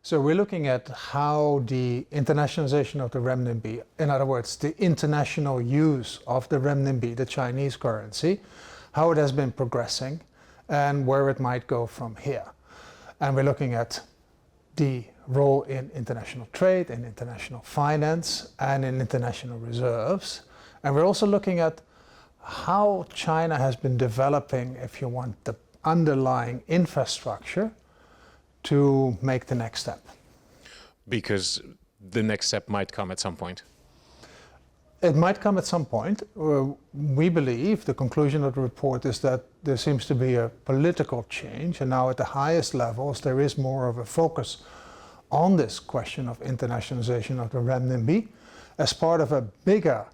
So we're looking at how the internationalization of the renminbi, in other words, the international use of the renminbi, the Chinese currency, how it has been progressing and where it might go from here. And we're looking at the role in international trade, in international finance, and in international reserves. And we're also looking at how China has been developing, if you want, the underlying infrastructure to make the next step. Because the next step might come at some point. It might come at some point. We believe the conclusion of the report is that there seems to be a political change, and now at the highest levels there is more of a focus on this question of internationalization of the renminbi as part of a bigger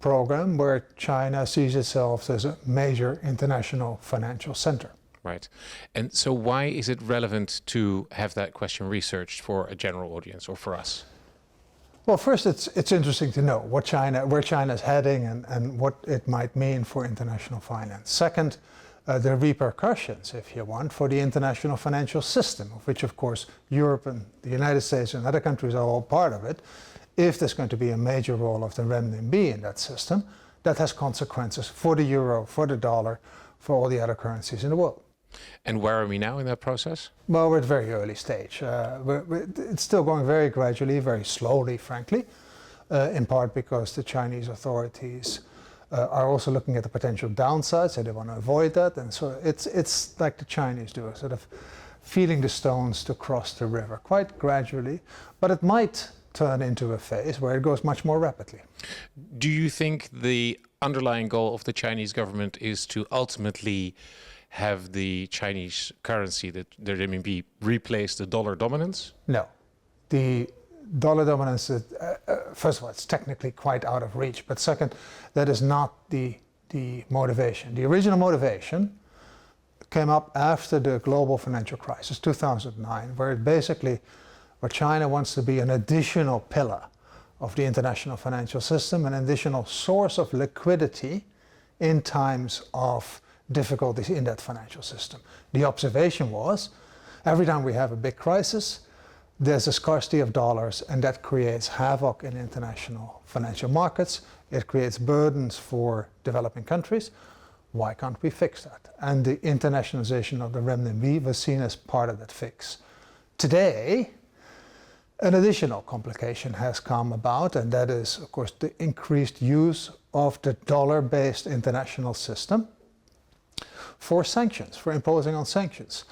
program where China sees itself as a major international financial center. Right. And so why is it relevant to have that question researched for a general audience or for us? Well, first it's interesting to know where China is heading and what it might mean for international finance. Second, the repercussions, if you want, for the international financial system, of which of course Europe and the United States and other countries are all part of it. If there's going to be a major role of the renminbi in that system, that has consequences for the euro, for the dollar, for all the other currencies in the world. And where are we now in that process? Well, we're at a very early stage. It's still going very gradually, very slowly, frankly, in part because the Chinese authorities are also looking at the potential downsides, and they want to avoid that. And so it's like the Chinese do, sort of feeling the stones to cross the river quite gradually, but it might turn into a phase where it goes much more rapidly. Do you think the underlying goal of the Chinese government is to ultimately have the Chinese currency, the renminbi, replace the dollar dominance? No. The dollar dominance, first of all, it's technically quite out of reach, but second, that is not the motivation. The original motivation came up after the global financial crisis, 2009, where China wants to be an additional pillar of the international financial system, an additional source of liquidity in times of difficulties in that financial system. The observation was, every time we have a big crisis, there's a scarcity of dollars, and that creates havoc in international financial markets. It creates burdens for developing countries. Why can't we fix that? And the internationalization of the renminbi was seen as part of that fix. Today, an additional complication has come about, and that is, of course, the increased use of the dollar-based international system for sanctions, for imposing on sanctions.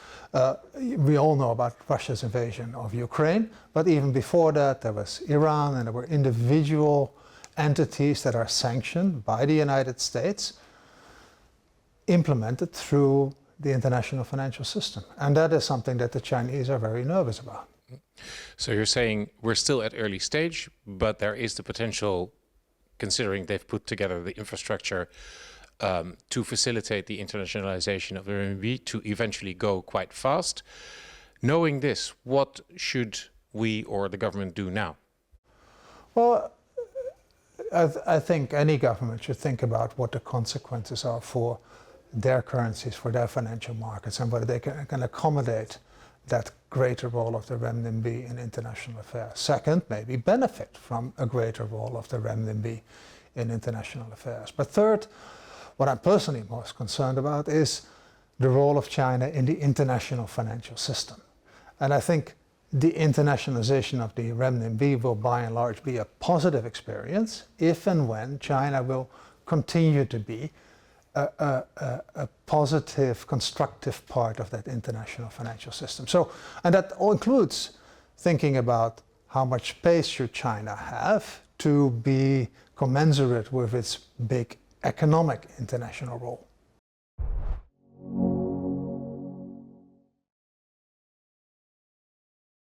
We all know about Russia's invasion of Ukraine, but even before that there was Iran, and there were individual entities that are sanctioned by the United States, implemented through the international financial system. And that is something that the Chinese are very nervous about. So you're saying we're still at early stage, but there is the potential, considering they've put together the infrastructure to facilitate the internationalization of the RMB, to eventually go quite fast. Knowing this, what should we or the government do now? Well, I think any government should think about what the consequences are for their currencies, for their financial markets, and whether they can accommodate that greater role of the renminbi in international affairs. Second, maybe benefit from a greater role of the renminbi in international affairs. But third, what I'm personally most concerned about is the role of China in the international financial system. And I think the internationalization of the renminbi will by and large be a positive experience if and when China will continue to be a positive, constructive part of that international financial system. So, and that all includes thinking about how much space should China have to be commensurate with its big economic international role.